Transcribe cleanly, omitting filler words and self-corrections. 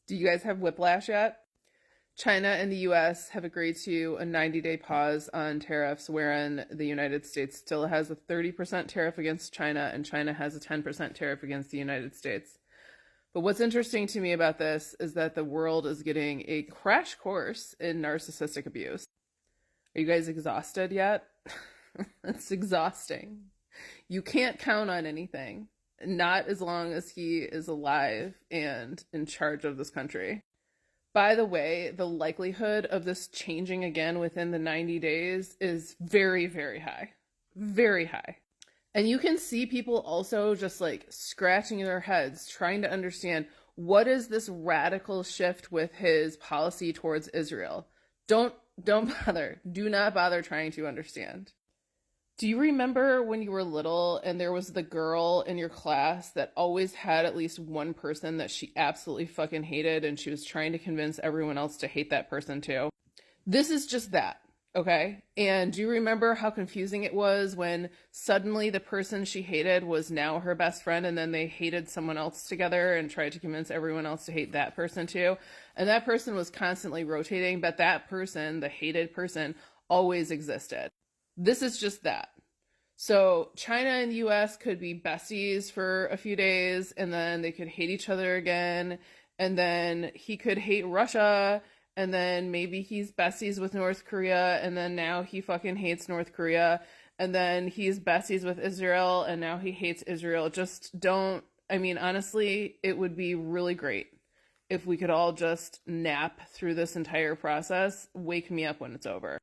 Do you guys have whiplash yet? China and the US have agreed to a 90-day pause on tariffs, wherein the United States still has a 30% tariff against China, and China has a 10% tariff against the United States. But what's interesting to me about this is that the world is getting a crash course in narcissistic abuse. Are you guys exhausted yet? It's exhausting. You can't count on anything, not as long as he is alive and in charge of this country. By the way, the likelihood of this changing again within the 90 days is very, very high. Very high. And you can see people also just like scratching their heads, trying to understand what is this radical shift with his policy towards Israel. Don't bother. Do not bother trying to understand. Do you remember when you were little and there was the girl in your class that always had at least one person that she absolutely fucking hated, and she was trying to convince everyone else to hate that person too? This is just that, okay? And do you remember how confusing it was when suddenly the person she hated was now her best friend, and then they hated someone else together and tried to convince everyone else to hate that person too? And that person was constantly rotating, but that person, the hated person, always existed. This is just that. So China and the US could be besties for a few days, and then they could hate each other again, and then he could hate Russia, and then maybe he's besties with North Korea, and then now he fucking hates North Korea, and then he's besties with Israel, and now he hates Israel. Just don't, I mean, honestly, it would be really great if we could all just nap through this entire process. Wake me up when it's over.